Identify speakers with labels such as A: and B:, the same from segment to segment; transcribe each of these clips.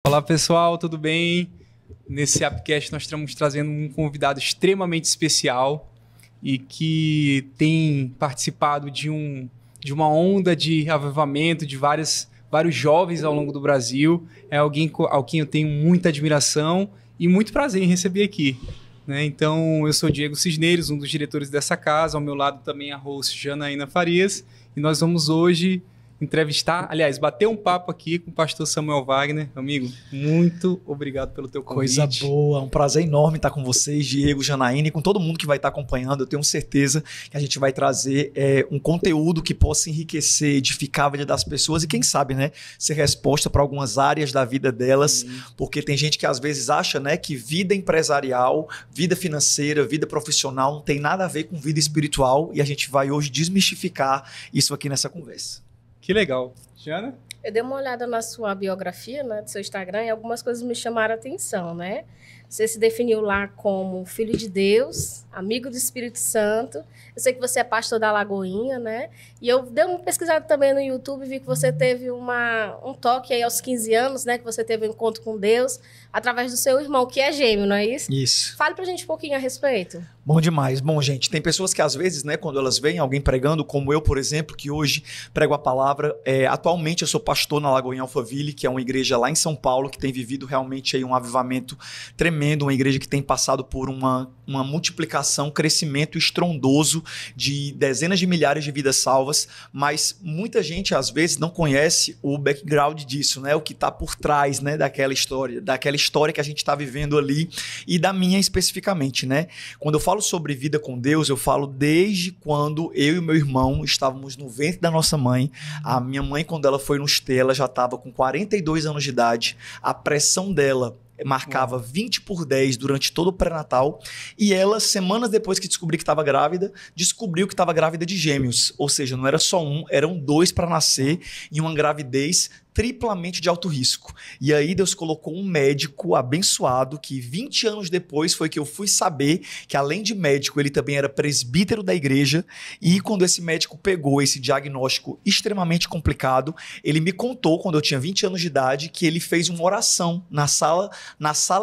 A: Olá pessoal, tudo bem? Nesse Appcast nós estamos trazendo um convidado extremamente especial e que tem participado de uma onda de avivamento de vários jovens ao longo do Brasil. É alguém ao quem eu tenho muita admiração e muito prazer em receber aqui, né? Então, eu sou Diego Cisneros, um dos diretores dessa casa. Ao meu lado também a host Janaína Farias. E nós vamos hoje bater um papo aqui com o pastor Samuel Wagner. Amigo, muito obrigado pelo teu convite.
B: Coisa boa, um prazer enorme estar com vocês, Diego, Janaína, e com todo mundo que vai estar acompanhando. Eu tenho certeza que a gente vai trazer um conteúdo que possa enriquecer, edificar a vida das pessoas e quem sabe, né, ser resposta para algumas áreas da vida delas, porque tem gente que às vezes acha, né, que vida empresarial, vida financeira, vida profissional não tem nada a ver com vida espiritual, e a gente vai hoje desmistificar isso aqui nessa conversa.
A: Que legal. Jana?
C: Eu dei uma olhada na sua biografia, né, do seu Instagram, e algumas coisas me chamaram a atenção, né? Você se definiu lá como filho de Deus, amigo do Espírito Santo. Eu sei que você é pastor da Lagoinha, né? E eu dei uma pesquisada também no YouTube e vi que você teve um toque aí aos 15 anos, né? Que você teve um encontro com Deus através do seu irmão, que é gêmeo, não é isso?
B: Isso.
C: Fale pra gente um pouquinho a respeito.
B: Bom demais. Bom, gente, tem pessoas que às vezes, né, quando elas veem alguém pregando, como eu, por exemplo, que hoje prego a palavra, atualmente eu sou pastor na Lagoinha Alphaville, que é uma igreja lá em São Paulo, que tem vivido realmente aí um avivamento tremendo, uma igreja que tem passado por uma multiplicação, crescimento estrondoso de dezenas de milhares de vidas salvas, mas muita gente às vezes não conhece o background disso, né, o que está por trás, né, daquela história que a gente está vivendo ali e da minha especificamente, né? Quando eu falo sobre vida com Deus, eu falo desde quando eu e meu irmão estávamos no ventre da nossa mãe. A minha mãe, quando ela foi nos ter, ela já estava com 42 anos de idade. A pressão dela marcava 20/10 durante todo o pré-natal, e ela, semanas depois que descobriu que estava grávida, descobriu que estava grávida de gêmeos, ou seja, não era só um, eram 2 para nascer, em uma gravidez triplamente de alto risco. E aí Deus colocou um médico abençoado que 20 anos depois foi que eu fui saber que, além de médico, ele também era presbítero da igreja. E quando esse médico pegou esse diagnóstico extremamente complicado, ele me contou, quando eu tinha 20 anos de idade, que ele fez uma oração na sala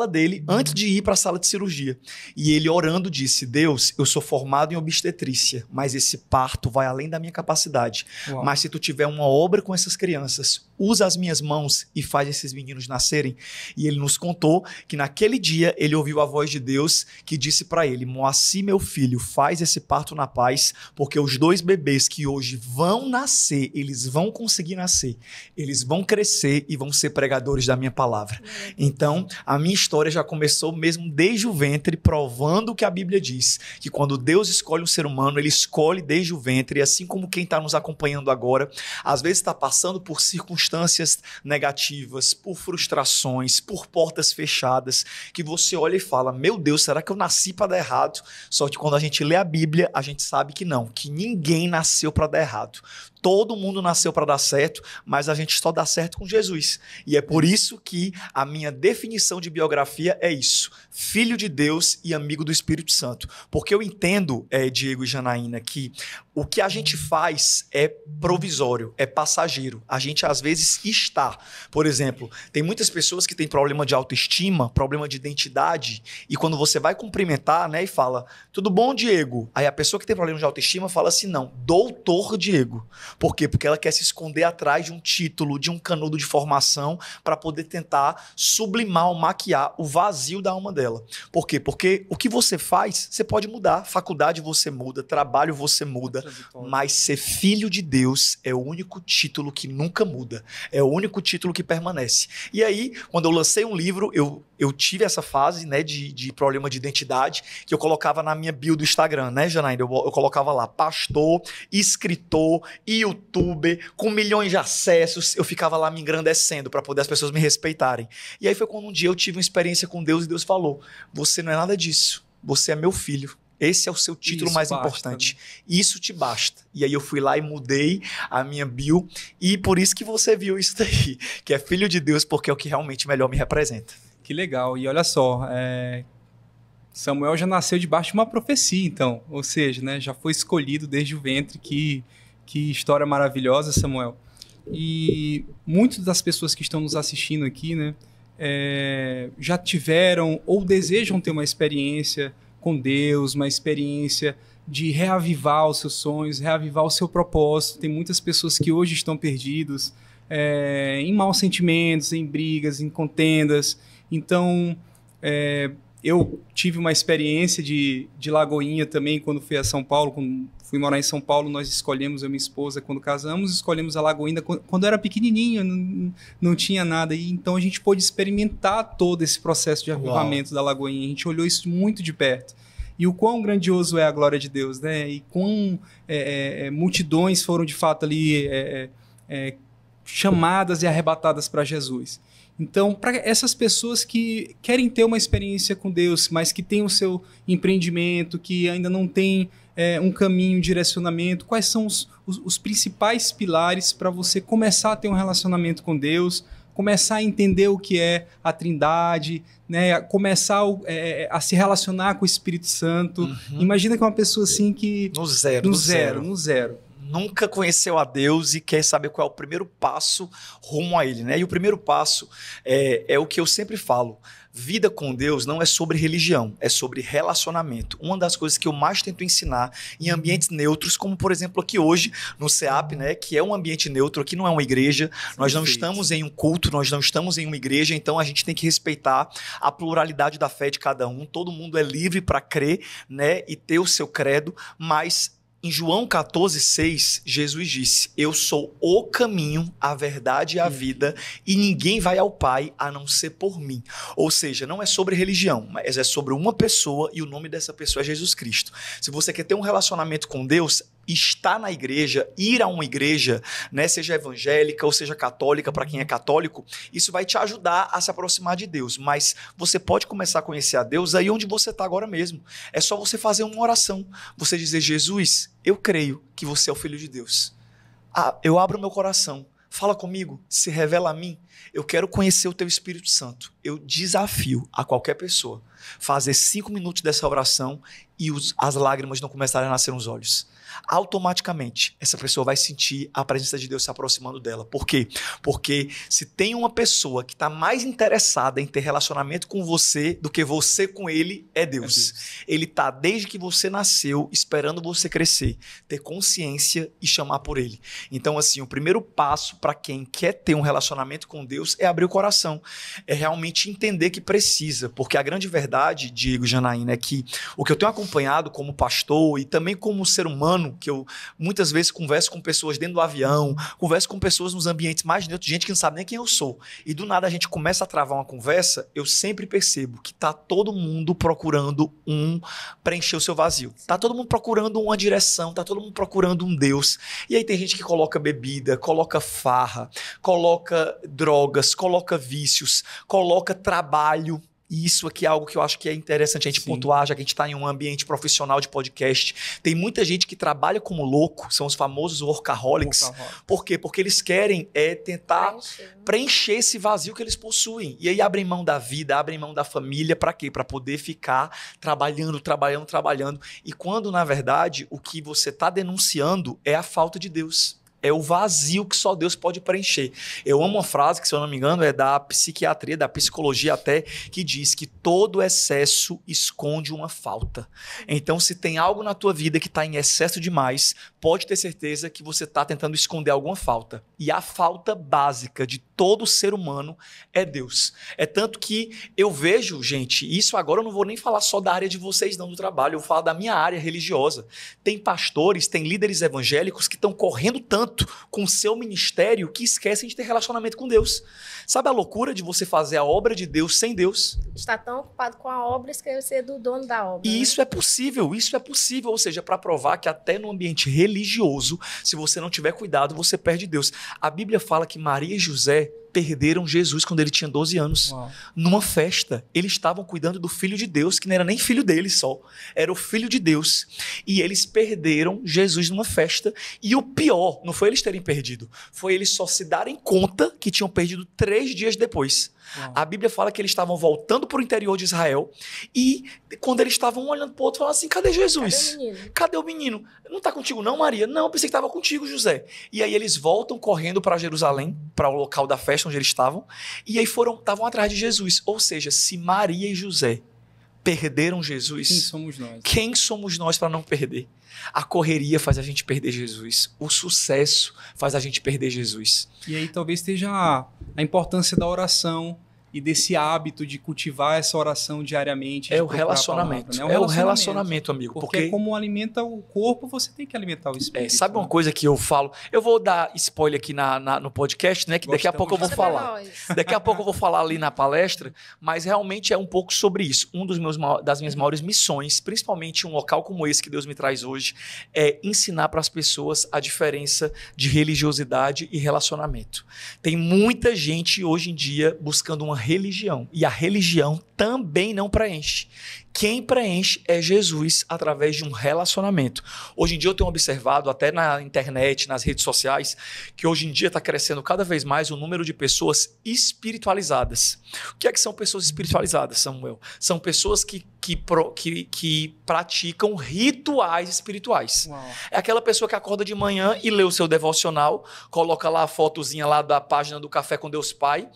B: dele antes de ir para a sala de cirurgia. E ele, orando, disse: Deus, eu sou formado em obstetrícia, mas esse parto vai além da minha capacidade. Uau. Mas se tu tiver uma obra com essas crianças, usa as minhas mãos e faz esses meninos nascerem. E ele nos contou que naquele dia ele ouviu a voz de Deus que disse para ele: Moacir, meu filho, faz esse parto na paz, porque os 2 bebês que hoje vão nascer, eles vão conseguir nascer, eles vão crescer e vão ser pregadores da minha palavra. Então, a minha história já começou mesmo desde o ventre, provando o que a Bíblia diz, que quando Deus escolhe um ser humano, ele escolhe desde o ventre, e assim como quem está nos acompanhando agora, às vezes está passando por circunstâncias negativas, por frustrações, por portas fechadas, que você olha e fala: meu Deus, será que eu nasci para dar errado? Só que quando a gente lê a Bíblia, a gente sabe que não, que ninguém nasceu para dar errado. Todo mundo nasceu para dar certo, mas a gente só dá certo com Jesus. E é por isso que a minha definição de biografia é isso: filho de Deus e amigo do Espírito Santo. Porque eu entendo, Diego e Janaína, que o que a gente faz é provisório, é passageiro. A gente às vezes está. Por exemplo, tem muitas pessoas que têm problema de autoestima, problema de identidade, e quando você vai cumprimentar, né, e fala: tudo bom, Diego? Aí a pessoa que tem problema de autoestima fala assim: não, doutor Diego. Por quê? Porque ela quer se esconder atrás de um título, de um canudo de formação, para poder tentar sublimar ou maquiar o vazio da alma dela. Por quê? Porque o que você faz, você pode mudar. Faculdade você muda, trabalho você muda, mas ser filho de Deus é o único título que nunca muda. É o único título que permanece. E aí, quando eu lancei um livro, eu tive essa fase, né, de problema de identidade, que eu colocava na minha bio do Instagram, né, Janaína? Eu colocava lá: pastor, escritor, youtuber, com milhões de acessos. Eu ficava lá me engrandecendo para poder as pessoas me respeitarem. E aí foi quando um dia eu tive uma experiência com Deus e Deus falou: você não é nada disso, você é meu filho. Esse é o seu título mais importante. Isso te basta. E aí eu fui lá e mudei a minha bio, e por isso que você viu isso daí, que é filho de Deus, porque é o que realmente melhor me representa.
A: Que legal. E olha só, Samuel já nasceu debaixo de uma profecia, então. Ou seja, né, já foi escolhido desde o ventre. Que história maravilhosa, Samuel. E muitas das pessoas que estão nos assistindo aqui, né, já tiveram ou desejam ter uma experiência com Deus, uma experiência de reavivar os seus sonhos, reavivar o seu propósito. Tem muitas pessoas que hoje estão perdidos em maus sentimentos, em brigas, em contendas. Então, eu tive uma experiência de Lagoinha também quando fui a São Paulo. Quando fui morar em São Paulo, nós escolhemos, eu e minha esposa, quando casamos, escolhemos a Lagoinha quando eu era pequenininho, não tinha nada. E então a gente pôde experimentar todo esse processo de avivamento da Lagoinha. A gente olhou isso muito de perto. E o quão grandioso é a glória de Deus, né? E quão multidões foram de fato ali chamadas e arrebatadas para Jesus. Então, para essas pessoas que querem ter uma experiência com Deus, mas que têm o seu empreendimento, que ainda não tem um caminho, um direcionamento, quais são os principais pilares para você começar a ter um relacionamento com Deus, começar a entender o que é a Trindade, né? Começar a se relacionar com o Espírito Santo. Uhum. Imagina que é uma pessoa assim que...
B: No zero. Nunca conheceu a Deus e quer saber qual é o primeiro passo rumo a Ele, né? E o primeiro passo é o que eu sempre falo. Vida com Deus não é sobre religião, é sobre relacionamento. Uma das coisas que eu mais tento ensinar em ambientes neutros, como por exemplo aqui hoje no CEAP, né, que é um ambiente neutro, aqui não é uma igreja, nós não estamos em um culto, nós não estamos em uma igreja, então a gente tem que respeitar a pluralidade da fé de cada um. Todo mundo é livre para crer, né, e ter o seu credo, mas em João 14,6, Jesus disse: eu sou o caminho, a verdade e a vida, e ninguém vai ao Pai a não ser por mim. Ou seja, não é sobre religião, mas é sobre uma pessoa, e o nome dessa pessoa é Jesus Cristo. Se você quer ter um relacionamento com Deus, estar na igreja, ir a uma igreja, né, seja evangélica ou seja católica, para quem é católico, isso vai te ajudar a se aproximar de Deus. Mas você pode começar a conhecer a Deus aí onde você está agora mesmo. É só você fazer uma oração. Você dizer: Jesus, eu creio que você é o Filho de Deus. Eu abro meu coração. Fala comigo, se revela a mim. Eu quero conhecer o teu Espírito Santo. Eu desafio a qualquer pessoa fazer 5 minutos dessa oração e as lágrimas não começarem a nascer nos olhos. Automaticamente, essa pessoa vai sentir a presença de Deus se aproximando dela. Por quê? Porque se tem uma pessoa que está mais interessada em ter relacionamento com você do que você com ele, é Deus. Ele está, desde que você nasceu, esperando você crescer, ter consciência e chamar por ele. Então, assim, o primeiro passo para quem quer ter um relacionamento com Deus é abrir o coração. É realmente entender que precisa. Porque a grande verdade, Diego, Janaína, é que o que eu tenho acompanhado como pastor e também como ser humano, que eu muitas vezes converso com pessoas dentro do avião, converso com pessoas nos ambientes mais neutros, gente que não sabe nem quem eu sou. E do nada a gente começa a travar uma conversa, eu sempre percebo que tá todo mundo procurando preencher o seu vazio. Tá todo mundo procurando uma direção, tá todo mundo procurando um Deus. E aí tem gente que coloca bebida, coloca farra, coloca drogas, coloca vícios, coloca trabalho. E isso aqui é algo que eu acho que é interessante a gente pontuar, já que a gente está em um ambiente profissional de podcast. Tem muita gente que trabalha como louco, são os famosos workaholics. Por quê? Porque eles querem tentar preencher esse vazio que eles possuem. E aí abrem mão da vida, abrem mão da família, para quê? Para poder ficar trabalhando. E quando, na verdade, o que você está denunciando é a falta de Deus. É o vazio que só Deus pode preencher. Eu amo uma frase que, se eu não me engano, é da psiquiatria, da psicologia até, que diz que todo excesso esconde uma falta. Então, se tem algo na tua vida que está em excesso demais, pode ter certeza que você está tentando esconder alguma falta. E a falta básica de todo ser humano é Deus. É tanto que eu vejo, gente, isso agora eu não vou nem falar só da área de vocês não, do trabalho, eu vou falar da minha área religiosa. Tem pastores, tem líderes evangélicos que estão correndo tanto com o seu ministério que esquecem de ter relacionamento com Deus. Sabe a loucura de você fazer a obra de Deus sem Deus?
C: Está tão ocupado com a obra, esquecer do dono da obra.
B: E
C: né?
B: Isso é possível. Ou seja, para provar que até no ambiente religioso, se você não tiver cuidado, você perde Deus. A Bíblia fala que Maria e José perderam Jesus quando ele tinha 12 anos. Uau. Numa festa. Eles estavam cuidando do Filho de Deus, que não era nem filho deles só. Era o Filho de Deus. E eles perderam Jesus numa festa. E o pior, não foi eles terem perdido, foi eles só se darem conta que tinham perdido 3 dias depois. Uau. A Bíblia fala que eles estavam voltando para o interior de Israel e quando eles estavam um olhando para o outro, falaram assim: cadê Jesus? Cadê o menino? Não está contigo não, Maria? Não, pensei que estava contigo, José. E aí eles voltam correndo para Jerusalém, para o local da festa floresta onde eles estavam, e aí estavam atrás de Jesus. Ou seja, se Maria e José perderam Jesus,
A: Quem somos nós?
B: Quem somos nós para não perder? A correria faz a gente perder Jesus. O sucesso faz a gente perder Jesus.
A: E aí talvez esteja a importância da oração e desse hábito de cultivar essa oração diariamente.
B: É o relacionamento.
A: Palavra, né?
B: É o relacionamento, amigo.
A: Porque como alimenta o corpo, você tem que alimentar o espírito.
B: Sabe uma coisa que eu falo? Eu vou dar spoiler aqui no podcast, né? Que daqui a pouco eu vou falar. Daqui a pouco eu vou falar ali na palestra, mas realmente é um pouco sobre isso. Das minhas maiores missões, principalmente um local como esse que Deus me traz hoje, é ensinar para as pessoas a diferença de religiosidade e relacionamento. Tem muita gente hoje em dia buscando uma religião, e a religião também não preenche. Quem preenche é Jesus através de um relacionamento. Hoje em dia eu tenho observado, até na internet, nas redes sociais, que hoje em dia está crescendo cada vez mais o número de pessoas espiritualizadas. O que é que são pessoas espiritualizadas, Samuel? São pessoas que praticam rituais espirituais.
A: Uau.
B: É aquela pessoa que acorda de manhã e lê o seu devocional, coloca lá a fotozinha lá da página do Café com Deus Pai,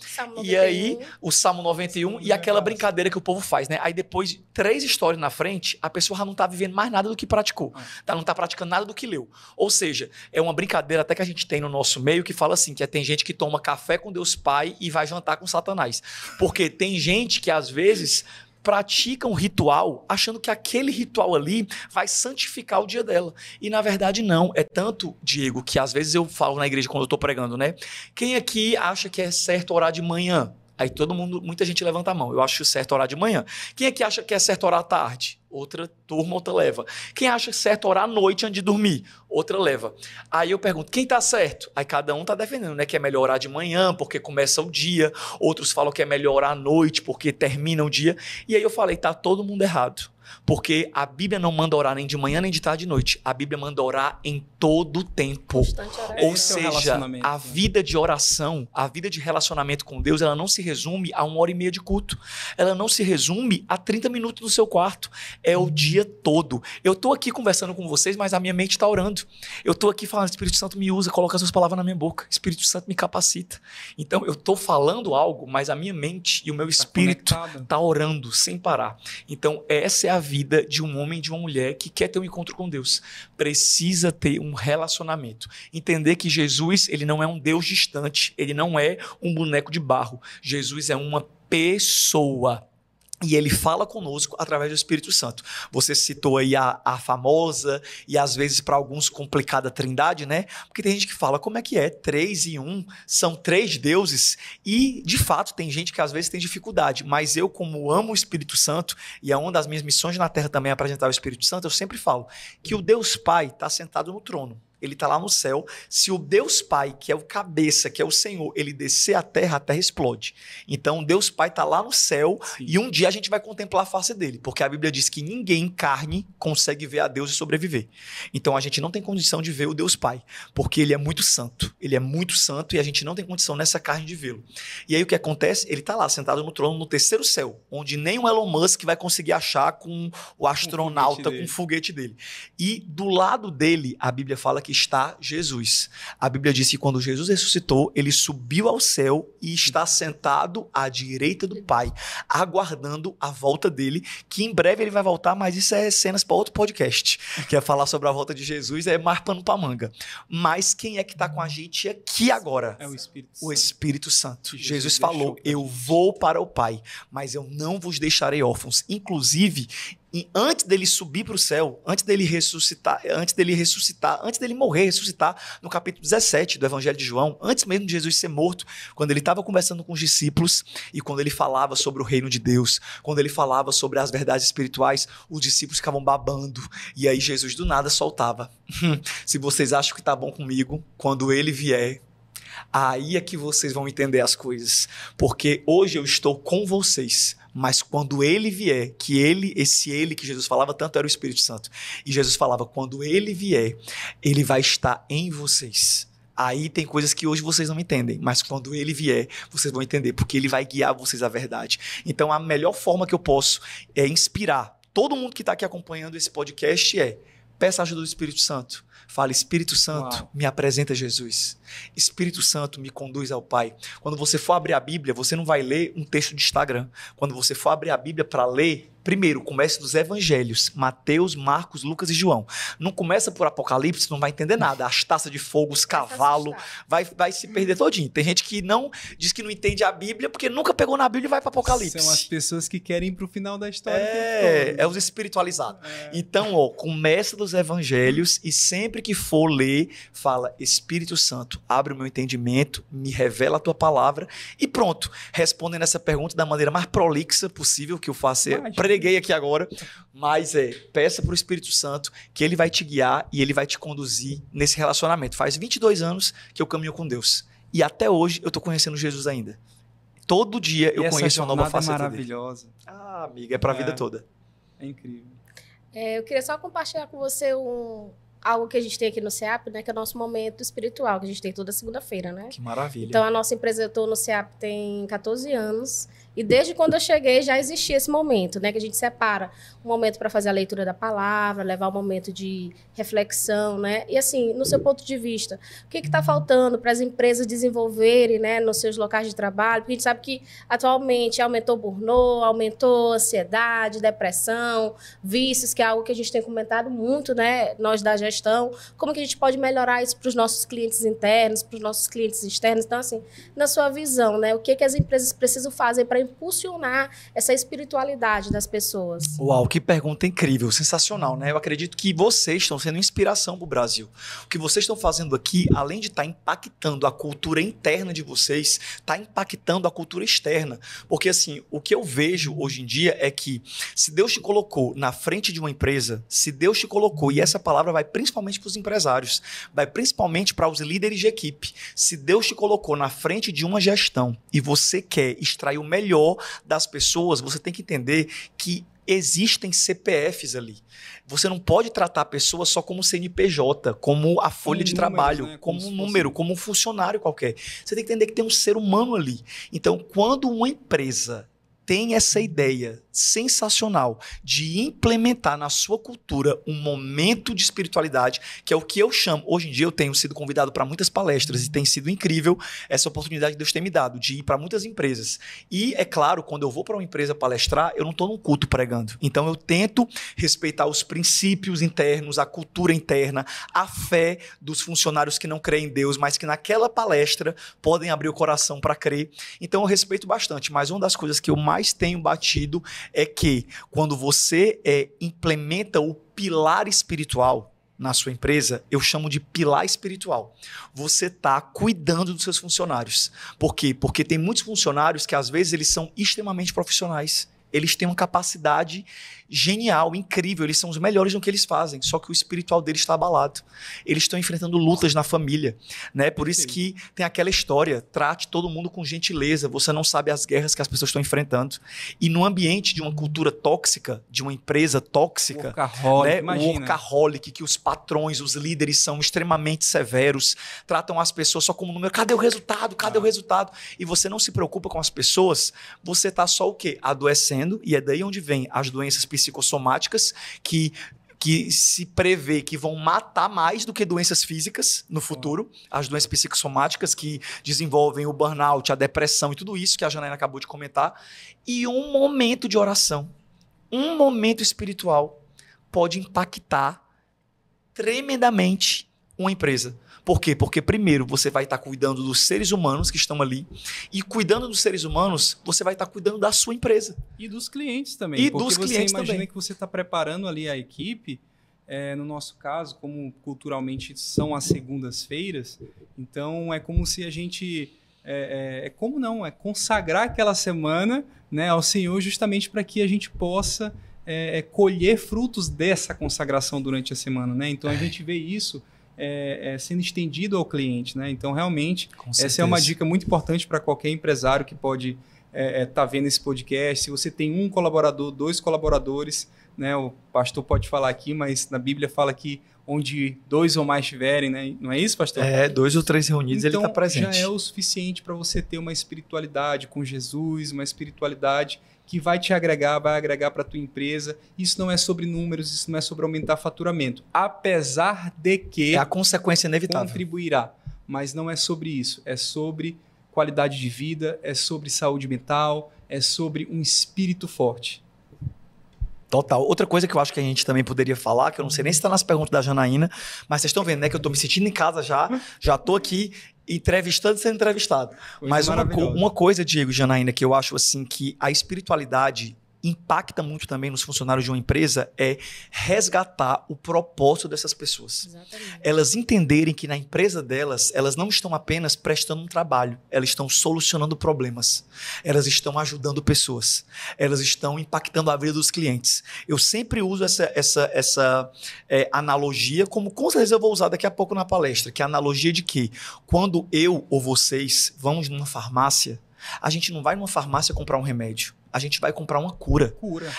B: e aí o Salmo 91 e aquela brincadeira que o povo faz, né? Aí depois de 3 histórias na frente, a pessoa já não está vivendo mais nada do que praticou. Ela não está praticando nada do que leu. Ou seja, é uma brincadeira até que a gente tem no nosso meio que fala assim, que tem gente que toma café com Deus Pai e vai jantar com Satanás. Porque tem gente que às vezes pratica um ritual achando que aquele ritual ali vai santificar o dia dela. E na verdade não. É tanto, Diego, que às vezes eu falo na igreja quando eu estou pregando, né? Quem aqui acha que é certo orar de manhã? Aí muita gente levanta a mão. Eu acho certo orar de manhã. Quem aqui acha que é certo orar à tarde? Outra turma, outra leva. Quem acha certo orar à noite antes de dormir? Outra leva. Aí eu pergunto, quem tá certo? Aí cada um tá defendendo, né? Que é melhor orar de manhã, porque começa o dia. Outros falam que é melhor orar à noite, porque termina o dia. E aí eu falei, tá todo mundo errado. Porque a Bíblia não manda orar nem de manhã, nem de tarde, de noite. A Bíblia manda orar em todo o tempo. Ou seja, a vida de oração, a vida de relacionamento com Deus, ela não se resume a 1h30 de culto. Ela não se resume a 30 minutos no seu quarto. É o dia todo. Eu estou aqui conversando com vocês, mas a minha mente está orando. Eu estou aqui falando, Espírito Santo me usa, coloca as suas palavras na minha boca. Espírito Santo me capacita. Então, eu estou falando algo, mas a minha mente e o meu espírito está orando sem parar. Então, essa é a vida de um homem e de uma mulher que quer ter um encontro com Deus. Precisa ter um relacionamento. Entender que Jesus, ele não é um Deus distante, ele não é um boneco de barro. Jesus é uma pessoa. E ele fala conosco através do Espírito Santo. Você citou aí a famosa e às vezes para alguns complicada trindade, né? Porque tem gente que fala, como é que é? 3 em 1, são 3 deuses. E, de fato, tem gente que às vezes tem dificuldade. Mas eu, como amo o Espírito Santo, e é uma das minhas missões na Terra também apresentar o Espírito Santo, eu sempre falo que o Deus Pai está sentado no trono. Ele está lá no céu. Se o Deus Pai, que é o cabeça, que é o Senhor, ele descer a terra explode. Então, Deus Pai está lá no céu. Sim. E um dia a gente vai contemplar a face dele. Porque a Bíblia diz que ninguém em carne consegue ver a Deus e sobreviver. Então, a gente não tem condição de ver o Deus Pai. Porque ele é muito santo. Ele é muito santo e a gente não tem condição nessa carne de vê-lo. E aí o que acontece? Ele está lá, sentado no trono, no 3º céu. Onde nem o Elon Musk vai conseguir achar com o astronauta, com o foguete dele. E do lado dele, a Bíblia fala que está Jesus. A Bíblia diz que quando Jesus ressuscitou, ele subiu ao céu e está sentado à direita do Pai, aguardando a volta dele, que em breve ele vai voltar, mas isso é cenas para outro podcast, que é falar sobre a volta de Jesus, é mais pano para manga. Mas quem é que está com a gente aqui agora?
A: É o Espírito Santo.
B: O Espírito Santo. Jesus falou, eu vou para o Pai, mas eu não vos deixarei órfãos. Inclusive, e antes dele subir para o céu, antes dele morrer, ressuscitar, no capítulo 17 do Evangelho de João, antes mesmo de Jesus ser morto, quando ele estava conversando com os discípulos e quando ele falava sobre o reino de Deus, quando ele falava sobre as verdades espirituais, os discípulos ficavam babando. E aí Jesus do nada soltava. Se vocês acham que está bom comigo, quando ele vier, aí é que vocês vão entender as coisas. Porque hoje eu estou com vocês, mas quando ele vier, esse ele que Jesus falava tanto era o Espírito Santo. E Jesus falava, quando ele vier, ele vai estar em vocês. Aí tem coisas que hoje vocês não entendem, mas quando ele vier, vocês vão entender, porque ele vai guiar vocês à verdade. Então a melhor forma que eu posso é inspirar todo mundo que está aqui acompanhando esse podcast peça a ajuda do Espírito Santo. Fala, Espírito Santo,
A: Uau.
B: me apresenta Jesus. Espírito Santo, me conduz ao Pai. Quando você for abrir a Bíblia, você não vai ler um texto de Instagram. Quando você for abrir a Bíblia para ler, primeiro, comece dos evangelhos, Mateus, Marcos, Lucas e João. Não começa por Apocalipse, não vai entender nada. As taças de fogo, os cavalos, vai se perder todinho. Tem gente que não diz que não entende a Bíblia porque nunca pegou na Bíblia e vai para Apocalipse.
A: São as pessoas que querem ir pro final da história.
B: É os espiritualizados. Então, começa dos evangelhos e sempre que for ler, fala, Espírito Santo, abre o meu entendimento, me revela a tua palavra e pronto. Respondendo essa pergunta da maneira mais prolixa possível que eu faço. Preguei aqui agora, mas peça para o Espírito Santo que ele vai te guiar e ele vai te conduzir nesse relacionamento. Faz 22 anos que eu caminho com Deus e até hoje eu estou conhecendo Jesus ainda. Todo dia eu conheço uma nova faceta dele.
A: Maravilhosa.
B: Ah, amiga, é para a vida toda.
A: É incrível.
C: Eu queria só compartilhar com você algo que a gente tem aqui no CEAP, né, que é o nosso momento espiritual, que a gente tem toda segunda-feira, né?
B: Que maravilha.
C: Então, a nossa empresa, eu estou no CEAP tem 14 anos, e desde quando eu cheguei já existia esse momento, né, que a gente separa um momento para fazer a leitura da palavra, levar um momento de reflexão, né? E assim, no seu ponto de vista, o que está faltando para as empresas desenvolverem, né, nos seus locais de trabalho? Porque a gente sabe que atualmente aumentou o burnout, aumentou a ansiedade, depressão, vícios, que é algo que a gente tem comentado muito, né, nós da gestão. Como que a gente pode melhorar isso para os nossos clientes internos, para os nossos clientes externos? Então, assim, na sua visão, né, o que as empresas precisam fazer para impulsionar essa espiritualidade das pessoas?
B: Uau, que pergunta incrível, sensacional, né? Eu acredito que vocês estão sendo inspiração para o Brasil. O que vocês estão fazendo aqui, além de estar impactando a cultura interna de vocês, está impactando a cultura externa. Porque, assim, o que eu vejo hoje em dia é que se Deus te colocou na frente de uma empresa, se Deus te colocou, e essa palavra vai principalmente para os empresários, vai principalmente para os líderes de equipe, se Deus te colocou na frente de uma gestão e você quer extrair o melhor das pessoas, você tem que entender que existem CPFs ali. Você não pode tratar a pessoa só como CNPJ, como a folha de trabalho, né? Como um número, como um funcionário qualquer. Você tem que entender que tem um ser humano ali. Então, quando uma empresa tem essa ideia sensacional de implementar na sua cultura um momento de espiritualidade, que é o que eu chamo, hoje em dia eu tenho sido convidado para muitas palestras e tem sido incrível essa oportunidade que Deus tem me dado, de ir para muitas empresas. E é claro, quando eu vou para uma empresa palestrar, eu não estou num culto pregando. Então eu tento respeitar os princípios internos, a cultura interna, a fé dos funcionários que não creem em Deus, mas que naquela palestra podem abrir o coração para crer. Então eu respeito bastante, mas uma das coisas que eu mais tenho batido é que quando você implementa o pilar espiritual na sua empresa, eu chamo de pilar espiritual. Você está cuidando dos seus funcionários. Por quê? Porque tem muitos funcionários que às vezes eles são extremamente profissionais. Eles têm uma capacidade genial, incrível, eles são os melhores no que eles fazem, só que o espiritual deles está abalado. Eles estão enfrentando lutas na família, né? Por isso que tem aquela história, trate todo mundo com gentileza, você não sabe as guerras que as pessoas estão enfrentando. E no ambiente de uma cultura tóxica, de uma empresa tóxica,
A: workaholic,
B: né?
A: imagina.
B: Workaholic, que os patrões, os líderes são extremamente severos, tratam as pessoas só como número, cadê o resultado? Cadê o resultado? E você não se preocupa com as pessoas, você está só o quê? Adoecendo, e é daí onde vem as doenças psicossomáticas que se prevê que vão matar mais do que doenças físicas no futuro, as doenças psicossomáticas que desenvolvem o burnout, a depressão e tudo isso que a Janaína acabou de comentar, e um momento de oração, um momento espiritual pode impactar tremendamente uma empresa. Por quê? Porque primeiro você vai estar cuidando dos seres humanos que estão ali e cuidando dos seres humanos, você vai estar cuidando da sua empresa.
A: E dos clientes também.
B: E
A: porque
B: dos clientes
A: você imagina
B: também.
A: Que você está preparando ali a equipe, no nosso caso, como culturalmente são as segundas-feiras, então é como se a gente... É consagrar aquela semana, né, ao Senhor justamente para que a gente possa colher frutos dessa consagração durante a semana, né? Então a gente vê isso sendo estendido ao cliente, né? Então realmente essa é uma dica muito importante para qualquer empresário que pode estar vendo esse podcast. Se você tem um colaborador, 2 colaboradores, né? O pastor pode falar aqui, mas na Bíblia fala que onde 2 ou mais estiverem, né? Não é isso, pastor?
B: 2 ou 3 reunidos,
A: então,
B: ele está presente.
A: Já é o suficiente para você ter uma espiritualidade com Jesus, uma espiritualidade que vai te agregar, vai agregar para a tua empresa. Isso não é sobre números, isso não é sobre aumentar faturamento. Apesar de que...
B: É a consequência inevitável.
A: Contribuirá. Mas não é sobre isso. É sobre qualidade de vida, é sobre saúde mental, é sobre um espírito forte.
B: Total. Outra coisa que eu acho que a gente também poderia falar, que eu não sei nem se está nas perguntas da Janaína, mas vocês estão vendo, né, que eu estou me sentindo em casa já estou aqui entrevistando e sendo entrevistado. Mas uma coisa, Diego e Janaína, que eu acho assim que a espiritualidade impacta muito também nos funcionários de uma empresa é resgatar o propósito dessas pessoas.
C: Exatamente.
B: Elas entenderem que na empresa delas, elas não estão apenas prestando um trabalho, elas estão solucionando problemas, elas estão ajudando pessoas, elas estão impactando a vida dos clientes. Eu sempre uso essa analogia, como com certeza eu vou usar daqui a pouco na palestra, que é a analogia de que quando eu ou vocês vamos numa farmácia, a gente não vai numa farmácia comprar um remédio. A gente vai comprar uma cura.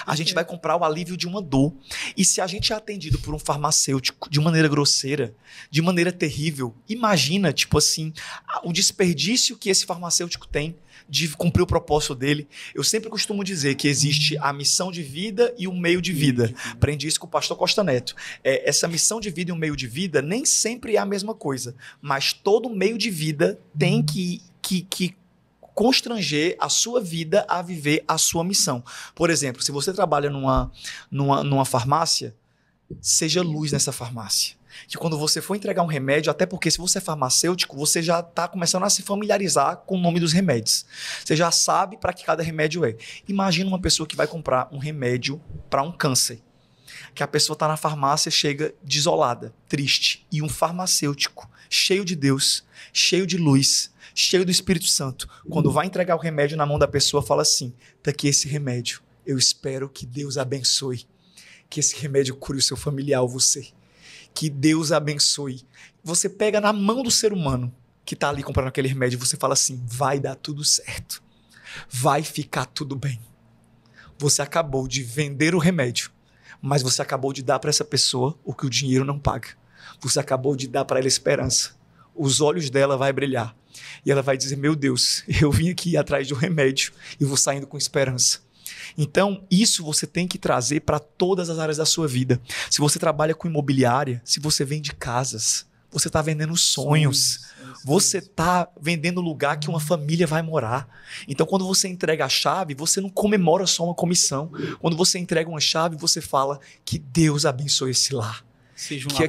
B: A gente vai comprar o alívio de uma dor. E se a gente é atendido por um farmacêutico de maneira grosseira, de maneira terrível, imagina, tipo assim, o desperdício que esse farmacêutico tem de cumprir o propósito dele. Eu sempre costumo dizer que existe a missão de vida e o meio de vida. Aprendi isso com o pastor Costa Neto. Essa missão de vida e o meio de vida nem sempre é a mesma coisa, mas todo meio de vida tem que constranger a sua vida a viver a sua missão. Por exemplo, se você trabalha numa farmácia, seja luz nessa farmácia. Que quando você for entregar um remédio, até porque se você é farmacêutico, você já está começando a se familiarizar com o nome dos remédios. Você já sabe para que cada remédio é. Imagina uma pessoa que vai comprar um remédio para um câncer. Que a pessoa está na farmácia, chega desolada, triste. E um farmacêutico, cheio de Deus, cheio de luz, cheio do Espírito Santo, quando vai entregar o remédio na mão da pessoa, fala assim: tá aqui esse remédio, eu espero que Deus abençoe, que esse remédio cure o seu familiar ou você, que Deus abençoe. Você pega na mão do ser humano que tá ali comprando aquele remédio e você fala assim: vai dar tudo certo, vai ficar tudo bem. Você acabou de vender o remédio, mas você acabou de dar para essa pessoa o que o dinheiro não paga. Você acabou de dar para ela esperança. Os olhos dela vão brilhar. E ela vai dizer: meu Deus, eu vim aqui atrás de um remédio e vou saindo com esperança. Então, isso você tem que trazer para todas as áreas da sua vida. Se você trabalha com imobiliária, se você vende casas, você está vendendo sonhos. Você está vendendo o lugar que uma família vai morar. Então, quando você entrega a chave, você não comemora só uma comissão. Quando você entrega uma chave, você fala que Deus abençoe esse lar.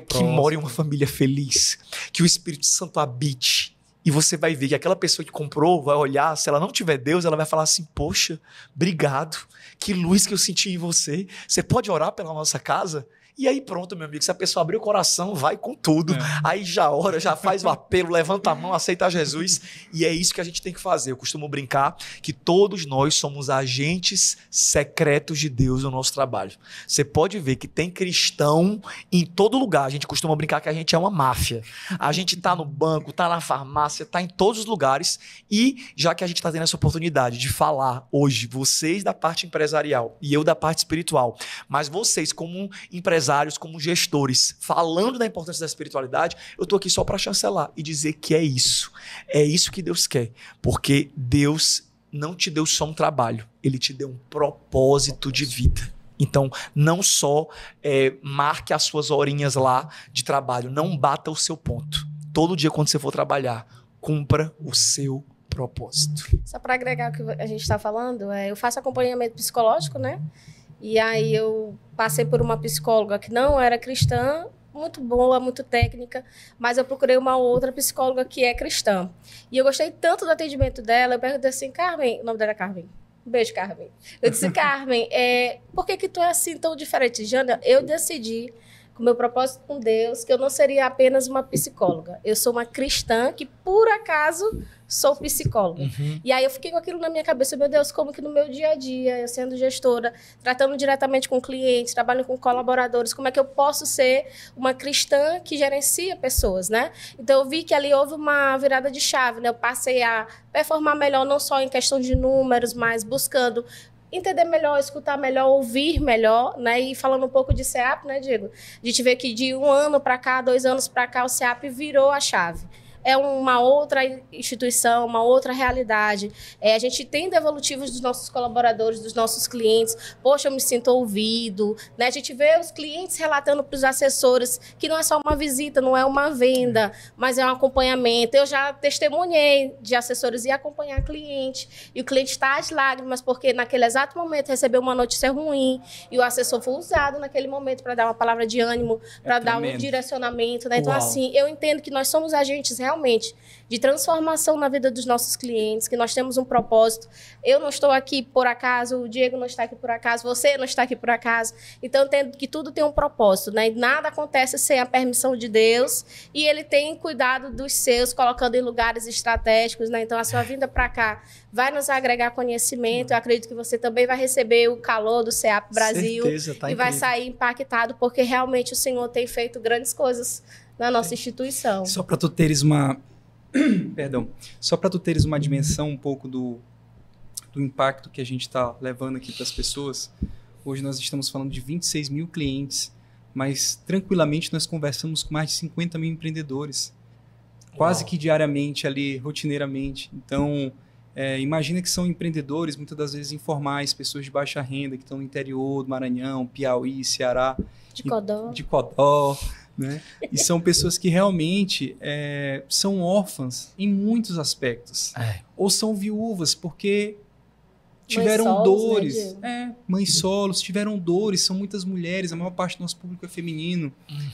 B: Que more uma família feliz. Que o Espírito Santo habite. E você vai ver que aquela pessoa que comprou vai olhar, se ela não tiver Deus, ela vai falar assim: poxa, obrigado, que luz que eu senti em você. Você pode orar pela nossa casa? E aí pronto, meu amigo, se a pessoa abrir o coração, vai com tudo. Aí já ora, já faz o apelo, levanta a mão, aceita Jesus. E é isso que a gente tem que fazer. Eu costumo brincar que todos nós somos agentes secretos de Deus no nosso trabalho. Você pode ver que tem cristão em todo lugar. A gente costuma brincar que a gente é uma máfia. A gente está no banco, está na farmácia, está em todos os lugares. E já que a gente está tendo essa oportunidade de falar hoje, vocês da parte empresarial e eu da parte espiritual, mas vocês como empresários, como gestores, falando da importância da espiritualidade, eu estou aqui só para chancelar e dizer que é isso que Deus quer, porque Deus não te deu só um trabalho, Ele te deu um propósito de vida. Então, não só marque as suas horinhas lá de trabalho, não bata o seu ponto. Todo dia quando você for trabalhar, cumpra o seu propósito.
C: Só para agregar o que a gente está falando, eu faço acompanhamento psicológico, né? E aí eu passei por uma psicóloga que não era cristã, muito boa, muito técnica, mas eu procurei uma outra psicóloga que é cristã. E eu gostei tanto do atendimento dela, eu perguntei assim: Carmen, o nome dela é Carmen. Um beijo, Carmen. Eu disse: Carmen, por que tu é assim tão diferente? Jana, eu decidi, com meu propósito com Deus, que eu não seria apenas uma psicóloga. Eu sou uma cristã que, por acaso, sou psicóloga. E aí eu fiquei com aquilo na minha cabeça: meu Deus, como que no meu dia a dia, eu sendo gestora, tratando diretamente com clientes, trabalhando com colaboradores, como é que eu posso ser uma cristã que gerencia pessoas, né? Então eu vi que ali houve uma virada de chave, né? Eu passei a performar melhor, não só em questão de números, mas buscando entender melhor, escutar melhor, ouvir melhor, né? E falando um pouco de CEAP, né, Diego? A gente vê que de 1 ano para cá, 2 anos para cá, o CEAP virou a chave. É uma outra instituição, uma outra realidade. A gente tem devolutivos dos nossos colaboradores, dos nossos clientes. Poxa, eu me sinto ouvido. Né? A gente vê os clientes relatando para os assessores que não é só uma visita, não é uma venda, mas é um acompanhamento. Eu já testemunhei de assessores ir acompanhar cliente, e o cliente está às lágrimas porque naquele exato momento recebeu uma notícia ruim e o assessor foi usado naquele momento para dar uma palavra de ânimo, para dar um direcionamento. Né? Então, assim, eu entendo que nós somos agentes realmente de transformação na vida dos nossos clientes, que nós temos um propósito. Eu não estou aqui por acaso, o Diego não está aqui por acaso, você não está aqui por acaso. Então, eu entendo que tudo tem um propósito, né? E nada acontece sem a permissão de Deus, e Ele tem cuidado dos seus, colocando em lugares estratégicos, né? Então, a sua vinda para cá vai nos agregar conhecimento. Eu acredito que você também vai receber o calor do CEAP Brasil.
B: Certeza, tá
C: e vai sair impactado, porque realmente o Senhor tem feito grandes coisas na nossa instituição.
A: Só para tu teres uma perdão, só para tu teres uma dimensão um pouco do impacto que a gente está levando aqui para as pessoas. Hoje nós estamos falando de 26 mil clientes, mas tranquilamente nós conversamos com mais de 50 mil empreendedores, quase que diariamente ali, rotineiramente. Então, imagina que são empreendedores, muitas das vezes informais, pessoas de baixa renda que estão no interior do Maranhão, Piauí, Ceará,
C: de
A: Codó, né? E são pessoas que realmente são órfãs em muitos aspectos. Ou são viúvas porque tiveram
C: mães
A: dores. Mães solos, tiveram dores, são muitas mulheres, a maior parte do nosso público é feminino.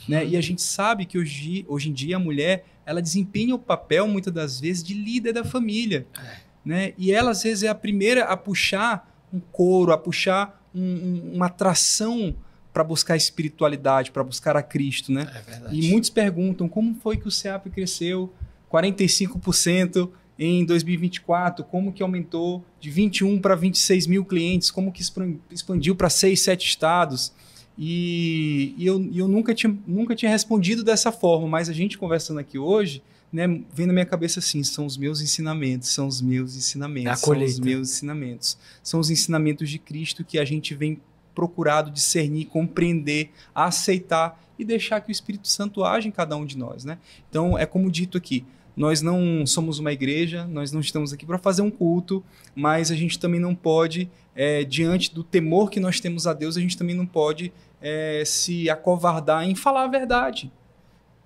A: Né? E a gente sabe que hoje em dia a mulher ela desempenha o papel, muitas das vezes, de líder da família. Né? E ela, às vezes, é a primeira a puxar um coro, a puxar uma atração para buscar espiritualidade, para buscar a Cristo, né?
B: É verdade.
A: E muitos perguntam como foi que o CEAP cresceu 45% em 2024, como que aumentou de 21 para 26 mil clientes, como que expandiu para 6, 7 estados. E eu nunca tinha respondido dessa forma, mas a gente conversando aqui hoje, né, vem na minha cabeça assim, são os meus ensinamentos, são os meus ensinamentos, são os meus ensinamentos. São os ensinamentos de Cristo que a gente vem procurado discernir, compreender, aceitar e deixar que o Espírito Santo age em cada um de nós, né? Então, é como dito aqui, nós não somos uma igreja, nós não estamos aqui para fazer um culto, mas a gente também não pode, diante do temor que nós temos a Deus, a gente também não pode se acovardar em falar a verdade.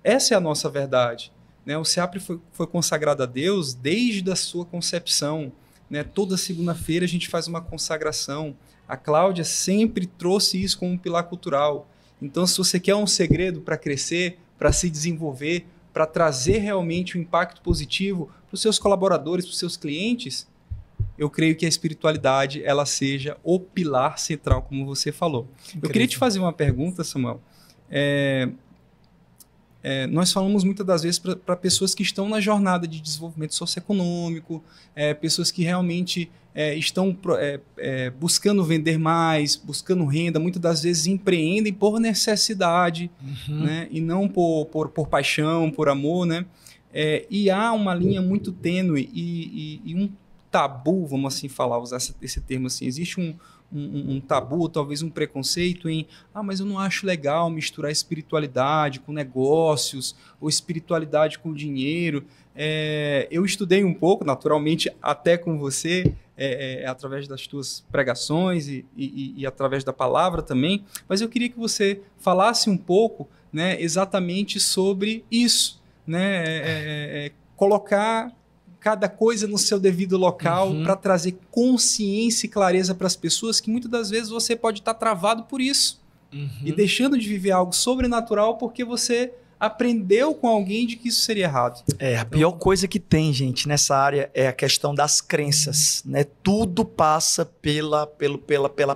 A: Essa é a nossa verdade. Né? O CEAP foi consagrado a Deus desde a sua concepção. Né? Toda segunda-feira a gente faz uma consagração. A Cláudia sempre trouxe isso como um pilar cultural. Então, se você quer um segredo para crescer, para se desenvolver, para trazer realmente um impacto positivo para os seus colaboradores, para os seus clientes, eu creio que a espiritualidade ela seja o pilar central, como você falou. Incrível. Eu queria te fazer uma pergunta, Samuel. Nós falamos muitas das vezes para pessoas que estão na jornada de desenvolvimento socioeconômico, pessoas que realmente estão buscando vender mais, buscando renda, muitas das vezes empreendem por necessidade, né? E não por paixão, por amor. Né? E há uma linha muito tênue e um tabu, vamos assim falar, usar esse termo assim, existe um tabu, talvez um preconceito em mas eu não acho legal misturar espiritualidade com negócios ou espiritualidade com dinheiro. Eu estudei um pouco, naturalmente, até com você, através das tuas pregações e através da palavra também, mas eu queria que você falasse um pouco, né, exatamente sobre isso, né, colocar cada coisa no seu devido local para trazer consciência e clareza para as pessoas que muitas das vezes você pode estar travado por isso e deixando de viver algo sobrenatural porque você aprendeu com alguém de que isso seria errado.
B: A pior coisa que tem, gente, nessa área é a questão das crenças, né? Tudo passa pela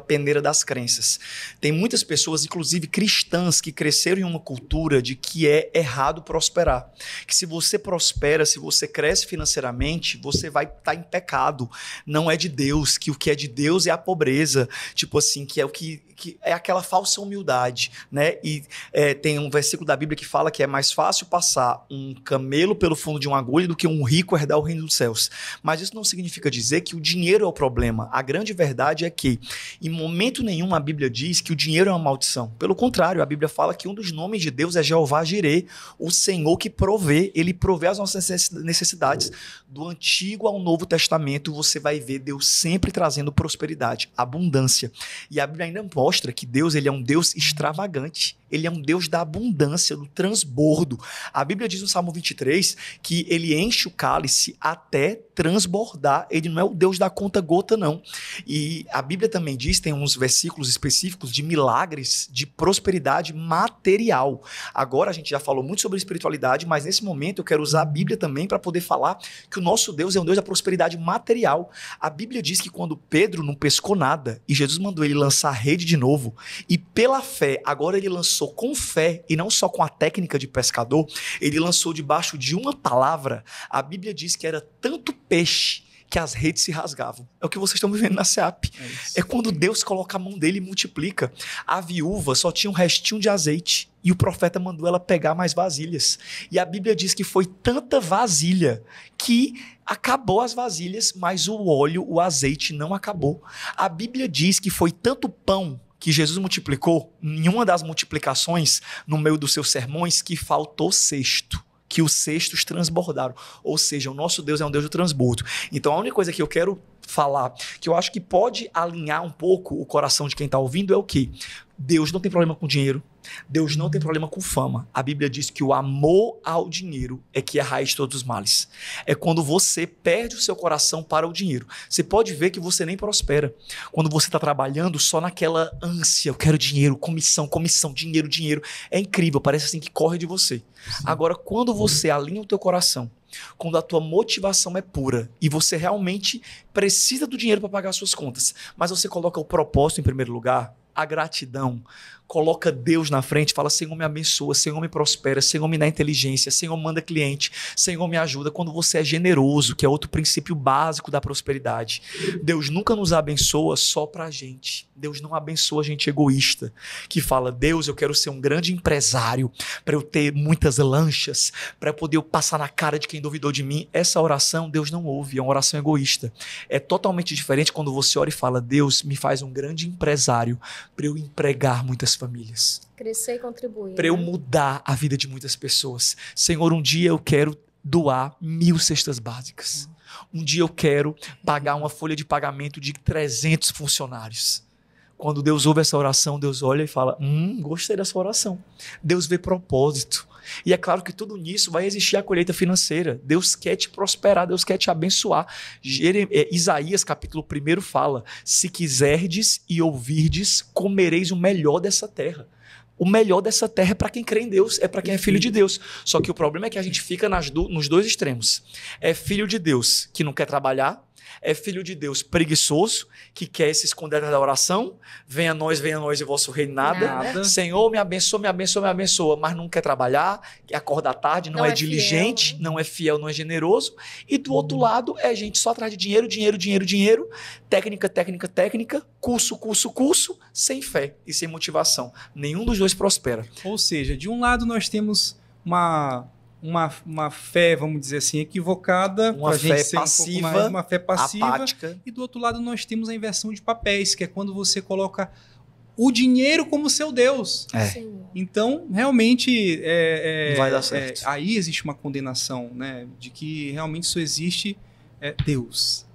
B: peneira das crenças. Tem muitas pessoas, inclusive cristãs, que cresceram em uma cultura de que é errado prosperar. Que se você prospera, se você cresce financeiramente, você vai estar em pecado. Não é de Deus, que o que é de Deus é a pobreza. Tipo assim, que é o que que é aquela falsa humildade, né? E tem um versículo da Bíblia que fala que é mais fácil passar um camelo pelo fundo de uma agulha do que um rico herdar o reino dos céus. Mas isso não significa dizer que o dinheiro é o problema. A grande verdade é que, em momento nenhum, a Bíblia diz que o dinheiro é uma maldição. Pelo contrário, a Bíblia fala que um dos nomes de Deus é Jeová Jirê, o Senhor que provê. Ele provê as nossas necessidades. Do Antigo ao Novo Testamento, você vai ver Deus sempre trazendo prosperidade, abundância. E a Bíblia ainda mostra que Deus, ele é um Deus extravagante. Ele é um Deus da abundância, do transbordo. A Bíblia diz no Salmo 23 que ele enche o cálice até transbordar. Ele não é o Deus da conta-gota, não. E a Bíblia também diz, tem uns versículos específicos de milagres, de prosperidade material. Agora a gente já falou muito sobre espiritualidade, mas nesse momento eu quero usar a Bíblia também para poder falar que o nosso Deus é um Deus da prosperidade material. A Bíblia diz que quando Pedro não pescou nada e Jesus mandou ele lançar a rede de novo, e pela fé, agora ele lançou com fé e não só com a técnica de pescador, ele lançou debaixo de uma palavra. A Bíblia diz que era tanto peixe que as redes se rasgavam. É o que vocês estão vivendo na SEAP. É quando Deus coloca a mão dele e multiplica. A viúva só tinha um restinho de azeite e o profeta mandou ela pegar mais vasilhas. E a Bíblia diz que foi tanta vasilha que acabou as vasilhas, mas o óleo, o azeite não acabou. A Bíblia diz que foi tanto pão que Jesus multiplicou, em uma das multiplicações, no meio dos seus sermões, que faltou cesto, que os cestos transbordaram. Ou seja, o nosso Deus é um Deus do transbordo. Então, a única coisa que eu quero falar, que eu acho que pode alinhar um pouco o coração de quem está ouvindo, é o quê? Deus não tem problema com dinheiro. Deus não tem problema com fama. A Bíblia diz que o amor ao dinheiro é que é a raiz de todos os males. É quando você perde o seu coração para o dinheiro. Você pode ver que você nem prospera. Quando você está trabalhando só naquela ânsia, eu quero dinheiro, comissão, dinheiro, dinheiro. É incrível, parece assim que corre de você. Sim. Agora, quando você alinha o teu coração, quando a tua motivação é pura e você realmente precisa do dinheiro para pagar as suas contas, mas você coloca o propósito em primeiro lugar, a gratidão, coloca Deus na frente, fala: Senhor, me abençoa, Senhor, me prospera, Senhor, me dá inteligência, Senhor, manda cliente, Senhor, me ajuda. Quando você é generoso, que é outro princípio básico da prosperidade. Deus nunca nos abençoa só pra gente. Deus não abençoa a gente egoísta, que fala: Deus, eu quero ser um grande empresário, para eu ter muitas lanchas, para eu poder passar na cara de quem duvidou de mim. Essa oração Deus não ouve, é uma oração egoísta. É totalmente diferente quando você ora e fala: Deus, me faz um grande empresário, para eu empregar muitas famílias.
C: Crescer e contribuir.
B: Para eu mudar a vida de muitas pessoas. Senhor, um dia eu quero doar 1000 cestas básicas. Um dia eu quero pagar uma folha de pagamento de 300 funcionários. Quando Deus ouve essa oração, Deus olha e fala: gostei dessa oração. Deus vê propósito. E é claro que tudo nisso vai existir a colheita financeira. Deus quer te prosperar, Deus quer te abençoar. Isaías capítulo 1 fala: se quiserdes e ouvirdes, comereis o melhor dessa terra. O melhor dessa terra é para quem crê em Deus, é para quem é filho de Deus. Só que o problema é que a gente fica nos dois extremos. É filho de Deus que não quer trabalhar, é filho de Deus preguiçoso, que quer se esconder da oração. Venha a nós e vosso reino nada. Senhor, me abençoa, me abençoa, me abençoa. Mas não quer trabalhar, acorda à tarde, não é diligente, fiel, não é fiel, não é generoso. E do outro lado é gente só atrás de dinheiro, dinheiro, dinheiro, dinheiro. Técnica, técnica, técnica. Curso, curso, curso. Sem fé e sem motivação. Nenhum dos dois prospera.
A: Ou seja, de um lado nós temos uma fé, vamos dizer assim, equivocada,
B: uma fé passiva,
A: uma fé passiva,
B: apática.
A: E do outro lado nós temos a inversão de papéis, que é quando você coloca o dinheiro como seu Deus. Então, realmente,
B: não vai dar certo.
A: Aí existe uma condenação, né, de que realmente só existe Deus.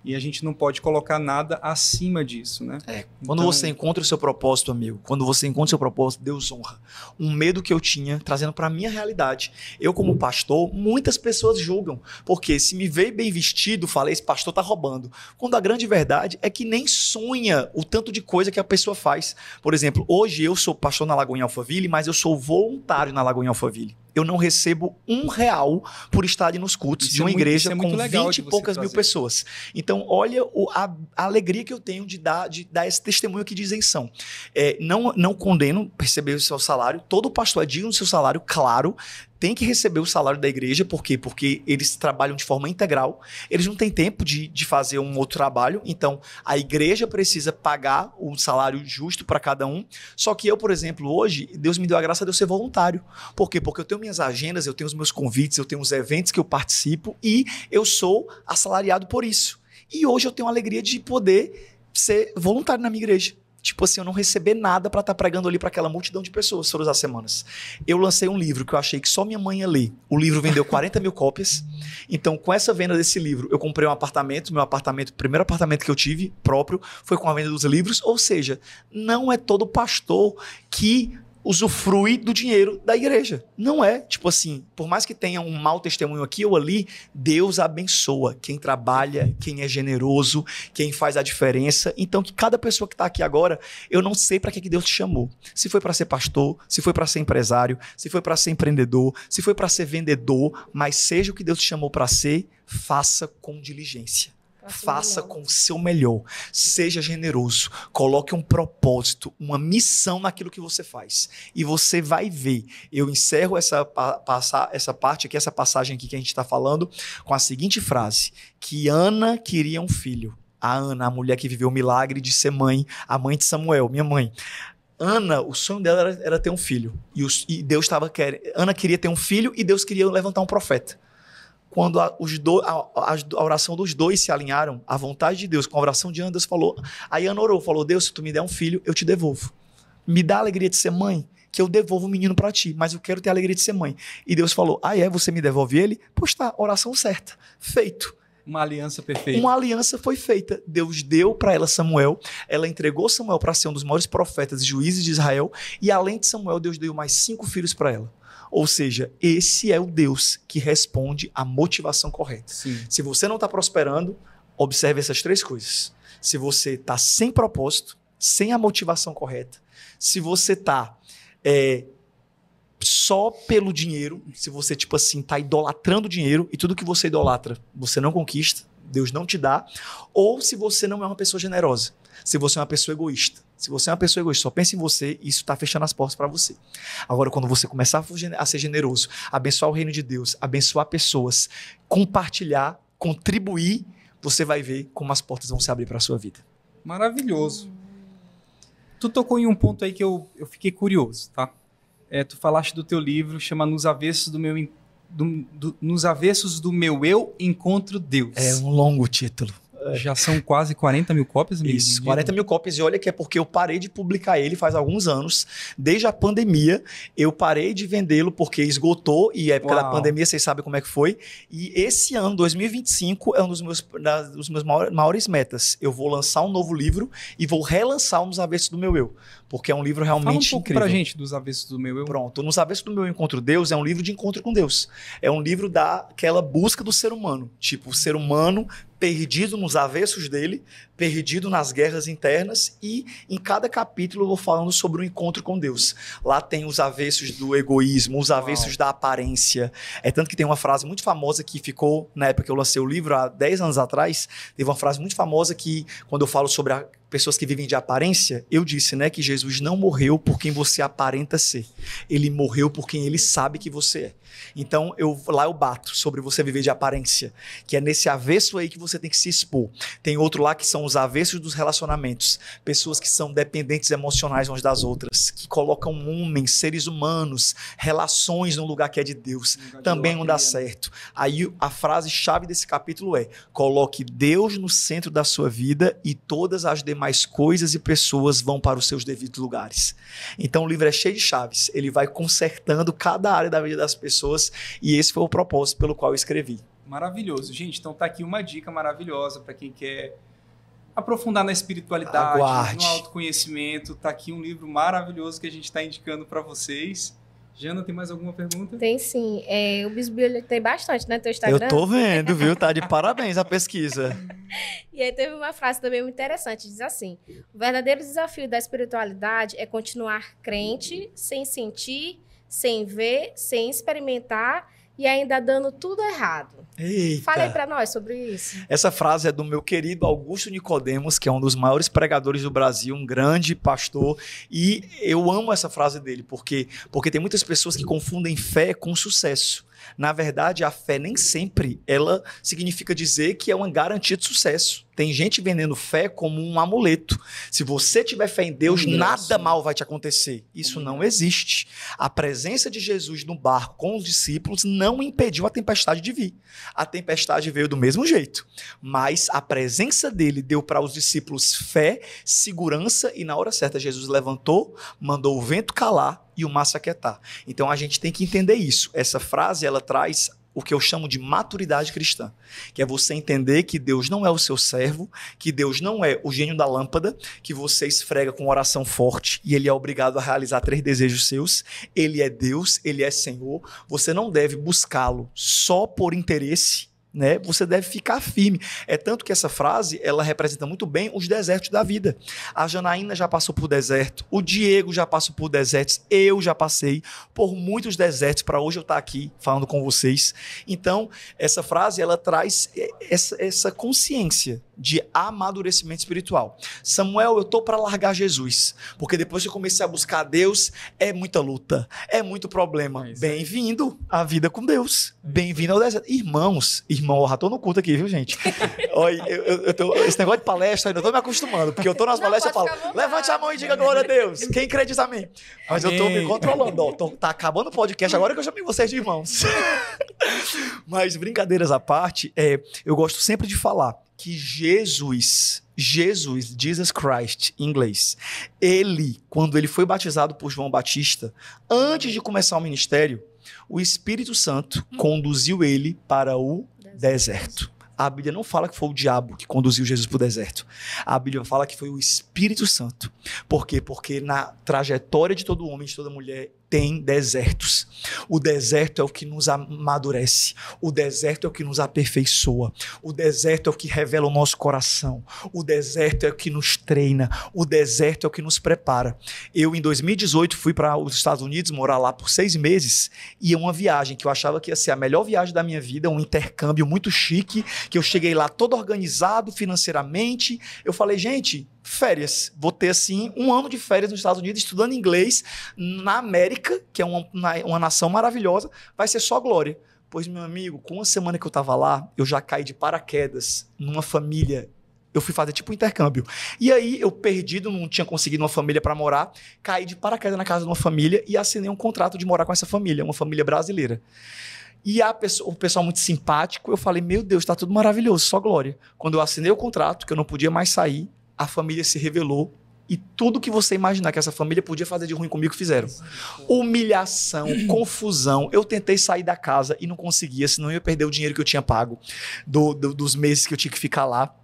A: E a gente não pode colocar nada acima disso, né?
B: Quando você encontra o seu propósito, amigo, quando você encontra o seu propósito, Deus honra. Um medo que eu tinha, trazendo para a minha realidade. Eu, como pastor, muitas pessoas julgam, porque se me veio bem vestido, falei: esse pastor tá roubando. Quando a grande verdade é que nem sonha o tanto de coisa que a pessoa faz. Por exemplo, hoje eu sou pastor na Lagoinha Alphaville, mas eu sou voluntário na Lagoinha Alphaville. Eu não recebo R$1 por estar nos cultos de uma igreja com 20 e poucas mil pessoas. Então, olha a alegria que eu tenho de dar esse testemunho aqui de isenção. Não condeno perceber o seu salário. Todo pastor é digno do seu salário, claro. têm que receber o salário da igreja. Por quê? Porque eles trabalham de forma integral. Eles não têm tempo de fazer um outro trabalho. Então, a igreja precisa pagar o salário justo para cada um. Só que eu, por exemplo, hoje, Deus me deu a graça de eu ser voluntário. Por quê? Porque eu tenho minhas agendas, eu tenho os meus convites, eu tenho os eventos que eu participo e eu sou assalariado por isso. E hoje eu tenho a alegria de poder ser voluntário na minha igreja. Tipo assim, eu não receber nada para estar pregando ali para aquela multidão de pessoas todas as semanas. Eu lancei um livro que eu achei que só minha mãe ia ler. O livro vendeu 40 mil cópias. Então, com essa venda desse livro, eu comprei um apartamento. Meu apartamento, o primeiro apartamento que eu tive próprio, foi com a venda dos livros. Ou seja, não é todo pastor que usufrui do dinheiro da igreja. Não é. Tipo assim, por mais que tenha um mau testemunho aqui ou ali, Deus abençoa quem trabalha, quem é generoso, quem faz a diferença. Então, que cada pessoa que está aqui agora, eu não sei para que Deus te chamou. Se foi para ser pastor, se foi para ser empresário, se foi para ser empreendedor, se foi para ser vendedor, mas seja o que Deus te chamou para ser, faça com diligência. Faça com o seu melhor, seja generoso, coloque um propósito, uma missão naquilo que você faz e você vai ver. Eu encerro essa parte aqui, essa passagem aqui que a gente está falando com a seguinte frase, que Ana queria um filho. A Ana, a mulher que viveu o milagre de ser mãe, a mãe de Samuel, minha mãe. Ana, o sonho dela era ter um filho e Deus estava querendo. Ana queria ter um filho e Deus queria levantar um profeta. Quando a oração dos dois se alinharam, a vontade de Deus com a oração de Ana, Deus falou, aí Ana orou, falou, Deus, se tu me der um filho, eu te devolvo. Me dá a alegria de ser mãe, que eu devolvo o menino para ti, mas eu quero ter a alegria de ser mãe. E Deus falou, você me devolve ele? Pois tá, oração certa, feito.
A: Uma aliança perfeita.
B: Uma aliança foi feita. Deus deu para ela Samuel, ela entregou Samuel para ser um dos maiores profetas e juízes de Israel, e além de Samuel, Deus deu mais 5 filhos para ela. Ou seja, esse é o Deus que responde à motivação correta.
A: Sim.
B: Se você não está prosperando, observe essas 3 coisas. Se você está sem propósito, sem a motivação correta, se você está só pelo dinheiro, se você, tipo assim, está idolatrando o dinheiro e tudo que você idolatra, você não conquista, Deus não te dá, ou se você não é uma pessoa generosa, se você é uma pessoa egoísta. Se você é uma pessoa egoísta, só pensa em você, isso está fechando as portas para você. Agora, quando você começar a ser generoso, abençoar o reino de Deus, abençoar pessoas, compartilhar, contribuir, você vai ver como as portas vão se abrir para a sua vida.
A: Maravilhoso. Tu tocou em um ponto aí que eu fiquei curioso, tá? Tu falaste do teu livro, chama Nos Avessos do Meu Nos Avessos do Meu Eu Encontro Deus.
B: É um longo título.
A: Já são quase 40 mil cópias?
B: Isso, 40 mil cópias. E olha que é porque eu parei de publicar ele faz alguns anos. Desde a pandemia, eu parei de vendê-lo porque esgotou. E a época da pandemia, vocês sabem como é que foi. E esse ano, 2025, é um dos meus maiores metas. Eu vou lançar um novo livro e vou relançar o Nos Avessos do Meu Eu. Porque é um livro realmente
A: Fala um pouco
B: incrível.
A: pra gente dos Avessos do Meu Eu.
B: Pronto. Nos Avessos do Meu Encontro Deus é um livro de encontro com Deus. É um livro daquela busca do ser humano. Tipo, o ser humano perdido nos avessos dele, perdido nas guerras internas, e em cada capítulo eu vou falando sobre o encontro com Deus. Lá tem os avessos do egoísmo, os avessos da aparência. É tanto que tem uma frase muito famosa que ficou, na época que eu lancei o livro, há 10 anos atrás, teve uma frase muito famosa que, quando eu falo sobre pessoas que vivem de aparência, eu disse, né, que Jesus não morreu por quem você aparenta ser. Ele morreu por quem ele sabe que você é. Então, lá eu bato sobre você viver de aparência, que é nesse avesso aí que você tem que se expor. Tem outro lá que são os avessos dos relacionamentos. Pessoas que são dependentes emocionais umas das outras, que colocam homens, seres humanos, relações no lugar que é de Deus. Também não dá certo. Aí a frase-chave desse capítulo é: coloque Deus no centro da sua vida e todas as demais coisas e pessoas vão para os seus devidos lugares. Então o livro é cheio de chaves. Ele vai consertando cada área da vida das pessoas, e esse foi o propósito pelo qual eu escrevi.
A: Maravilhoso. Gente, então tá aqui uma dica maravilhosa para quem quer aprofundar na espiritualidade, no autoconhecimento. Tá aqui um livro maravilhoso que a gente está indicando para vocês. Jana, tem mais alguma pergunta?
C: Tem sim. O Bispo tem bastante, né? Teu Instagram.
B: Eu tô vendo, viu? Tá de parabéns a pesquisa.
C: E aí teve uma frase também muito interessante. Diz assim: o verdadeiro desafio da espiritualidade é continuar crente, sem sentir, sem ver, sem experimentar e ainda dando tudo errado.
B: Eita.
C: Fale aí para nós sobre isso.
B: Essa frase é do meu querido Augusto Nicodemos, que é um dos maiores pregadores do Brasil, um grande pastor, e eu amo essa frase dele, porque tem muitas pessoas que confundem fé com sucesso. Na verdade, a fé nem sempre ela significa dizer que é uma garantia de sucesso. Tem gente vendendo fé como um amuleto. Se você tiver fé em Deus, nada mal vai te acontecer. Isso não existe. A presença de Jesus no barco com os discípulos não impediu a tempestade de vir. A tempestade veio do mesmo jeito. Mas a presença dele deu para os discípulos fé, segurança, e na hora certa Jesus levantou, mandou o vento calar e o mar se aquietar. Então a gente tem que entender isso. Essa frase, ela traz o que eu chamo de maturidade cristã, que é você entender que Deus não é o seu servo, que Deus não é o gênio da lâmpada, que você esfrega com oração forte e ele é obrigado a realizar 3 desejos seus. Ele é Deus, ele é Senhor. Você não deve buscá-lo só por interesse, né? Você deve ficar firme. É tanto que essa frase, ela representa muito bem os desertos da vida. A Janaína já passou por deserto, o Diego já passou por desertos, eu já passei por muitos desertos para hoje eu estar aqui falando com vocês. Então, essa frase, ela traz essa consciência de amadurecimento espiritual. Samuel, eu tô para largar Jesus, porque depois que eu comecei a buscar a Deus, é muita luta, é muito problema. Bem-vindo à vida com Deus, bem-vindo ao deserto. Irmão, eu já tô no culto aqui, viu, gente? Olha, esse negócio de palestra, eu ainda tô me acostumando, porque eu tô nas palestras e falo, levante a mão e diga glória a Deus, quem crê diz amém. Mas eu tô me controlando, ó, tá acabando o podcast agora que eu chamei vocês de irmãos. Mas brincadeiras à parte, eu gosto sempre de falar que Jesus, Jesus Christ, em inglês, ele, quando ele foi batizado por João Batista, antes de começar o ministério, o Espírito Santo conduziu ele para o deserto. A Bíblia não fala que foi o diabo que conduziu Jesus para o deserto. A Bíblia fala que foi o Espírito Santo. Por quê? Porque na trajetória de todo homem, de toda mulher, tem desertos. O deserto é o que nos amadurece. O deserto é o que nos aperfeiçoa. O deserto é o que revela o nosso coração. O deserto é o que nos treina. O deserto é o que nos prepara. Eu, em 2018, fui para os Estados Unidos, morar lá por 6 meses, e uma viagem que eu achava que ia ser a melhor viagem da minha vida, um intercâmbio muito chique, que eu cheguei lá todo organizado financeiramente. Eu falei, gente, férias. Vou ter, assim, 1 ano de férias nos Estados Unidos, estudando inglês na América, que é uma nação maravilhosa, vai ser só glória. Pois, meu amigo, com uma semana que eu tava lá, eu já caí de paraquedas numa família. Eu fui fazer tipo um intercâmbio. E aí, eu perdido, não tinha conseguido uma família para morar, caí de paraquedas na casa de uma família e assinei um contrato de morar com essa família, uma família brasileira. E o pessoal muito simpático, eu falei, meu Deus, tá tudo maravilhoso, só glória. Quando eu assinei o contrato, que eu não podia mais sair, a família se revelou e tudo que você imaginar que essa família podia fazer de ruim comigo, fizeram. Humilhação, confusão. Eu tentei sair da casa e não conseguia, senão eu ia perder o dinheiro que eu tinha pago dos meses que eu tinha que ficar lá.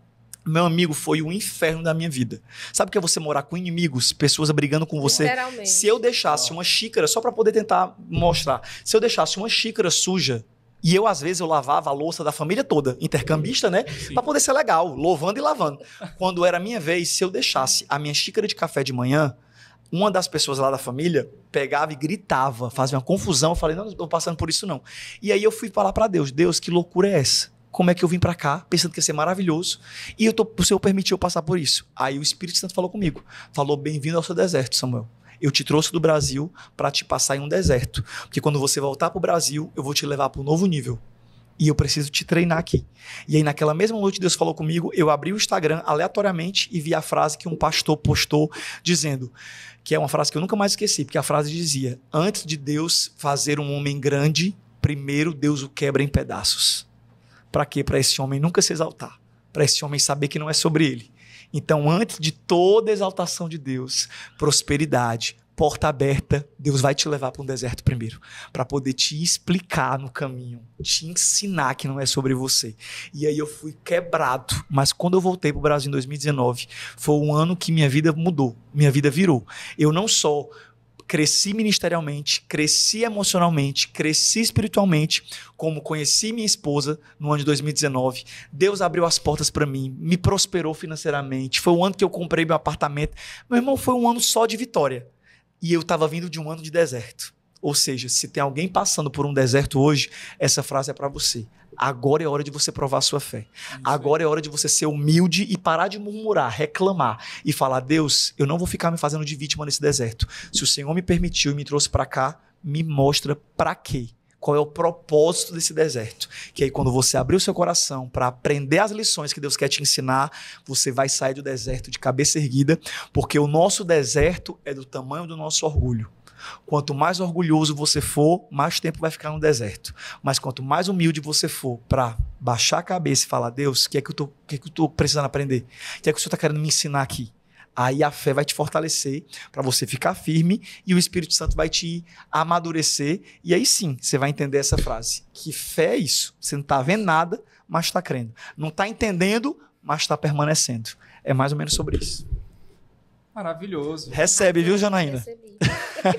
B: Meu amigo, foi o inferno da minha vida. Sabe o que é você morar com inimigos, pessoas brigando com você? Se eu deixasse uma xícara, só para poder tentar mostrar, se eu deixasse uma xícara suja, e eu, às vezes, eu lavava a louça da família toda, intercambista, né? Para poder ser legal, louvando e lavando. Quando era a minha vez, se eu deixasse a minha xícara de café de manhã, uma das pessoas lá da família pegava e gritava, fazia uma confusão. Eu falei, não estou passando por isso não. E aí eu fui falar para Deus, Deus, que loucura é essa? Como é que eu vim para cá, pensando que ia ser maravilhoso, e o Senhor permitiu eu passar por isso? Aí o Espírito Santo falou comigo, falou, bem-vindo ao seu deserto, Samuel. Eu te trouxe do Brasil para te passar em um deserto. Porque quando você voltar para o Brasil, eu vou te levar para um novo nível. E eu preciso te treinar aqui. E aí, naquela mesma noite, Deus falou comigo, eu abri o Instagram aleatoriamente e vi a frase que um pastor postou, dizendo, que é uma frase que eu nunca mais esqueci, porque a frase dizia, antes de Deus fazer um homem grande, primeiro Deus o quebra em pedaços. Para quê? Para esse homem nunca se exaltar. Para esse homem saber que não é sobre ele. Então, antes de toda exaltação de Deus, prosperidade, porta aberta, Deus vai te levar para um deserto primeiro, para poder te explicar no caminho, te ensinar que não é sobre você. E aí eu fui quebrado, mas quando eu voltei para o Brasil em 2019, foi um ano que minha vida mudou, minha vida virou. Eu não só cresci ministerialmente, cresci emocionalmente, cresci espiritualmente, como conheci minha esposa no ano de 2019. Deus abriu as portas para mim, me prosperou financeiramente. Foi o ano que eu comprei meu apartamento. Meu irmão, foi um ano só de vitória. E eu estava vindo de um ano de deserto. Ou seja, se tem alguém passando por um deserto hoje, essa frase é para você. Agora é hora de você provar a sua fé. Agora é hora de você ser humilde e parar de murmurar, reclamar e falar: Deus, eu não vou ficar me fazendo de vítima nesse deserto. Se o Senhor me permitiu e me trouxe para cá, me mostra para quê? Qual é o propósito desse deserto? Que aí quando você abrir o seu coração para aprender as lições que Deus quer te ensinar, você vai sair do deserto de cabeça erguida, porque o nosso deserto é do tamanho do nosso orgulho. Quanto mais orgulhoso você for, mais tempo vai ficar no deserto. Mas quanto mais humilde você for para baixar a cabeça e falar: Deus, o que é que eu tô precisando aprender? O que é que o Senhor está querendo me ensinar aqui? Aí a fé vai te fortalecer para você ficar firme e o Espírito Santo vai te amadurecer. E aí sim, você vai entender essa frase. Que fé é isso? Você não está vendo nada, mas está crendo. Não está entendendo, mas está permanecendo. É mais ou menos sobre isso.
A: Maravilhoso.
B: Recebe, viu, Janaína?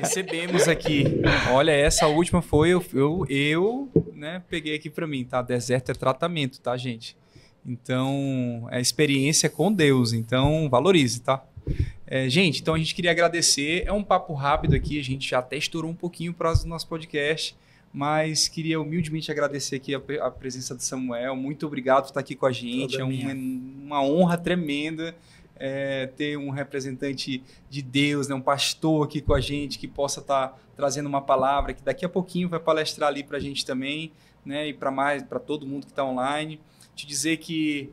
A: Recebemos aqui. Olha, essa última foi eu né, peguei aqui para mim, tá? Deserto é tratamento, tá, gente? Então, é experiência com Deus. Então, valorize, tá? Gente, então a gente queria agradecer. É um papo rápido aqui, a gente já até estourou um pouquinho o prazo do nosso podcast, mas queria humildemente agradecer aqui a presença de Samuel. Muito obrigado por estar aqui com a gente. É uma honra tremenda ter um representante de Deus, né, um pastor aqui com a gente que possa estar trazendo uma palavra que daqui a pouquinho vai palestrar ali para a gente também, né, e para todo mundo que está online. Te dizer que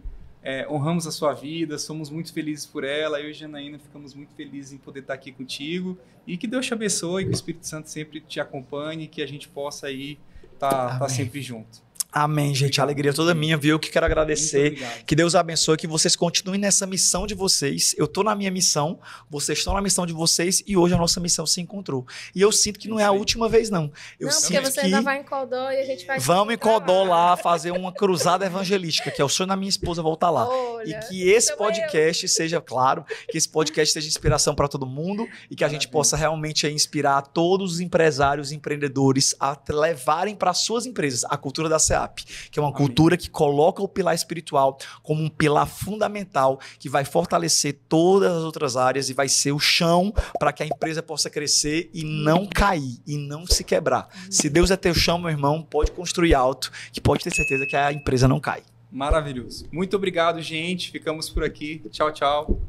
A: honramos a sua vida, somos muito felizes por ela. Eu e Janaína ficamos muito felizes em poder estar aqui contigo e que Deus te abençoe, que o Espírito Santo sempre te acompanhe, que a gente possa aí estar sempre junto.
B: Amém, gente. A alegria toda minha, viu? Que quero agradecer. Que Deus abençoe, que vocês continuem nessa missão de vocês. Eu estou na minha missão, vocês estão na missão de vocês e hoje a nossa missão se encontrou. E eu sinto que não é a última vez, não. Eu sinto
C: porque você ainda vai em Codó e a gente vai...
B: Vamos em Codó lá fazer uma cruzada evangelística, que é o sonho da minha esposa voltar lá.
C: Olha,
B: e que esse podcast seja, claro, que esse podcast seja inspiração para todo mundo e que a gente possa realmente inspirar todos os empresários e empreendedores a levarem para suas empresas a cultura da SEAP, que é uma cultura que coloca o pilar espiritual como um pilar fundamental que vai fortalecer todas as outras áreas e vai ser o chão para que a empresa possa crescer e não cair, e não se quebrar. Se Deus é teu chão, meu irmão, pode construir alto, que pode ter certeza que a empresa não cai.
A: Maravilhoso. Muito obrigado, gente. Ficamos por aqui. Tchau, tchau.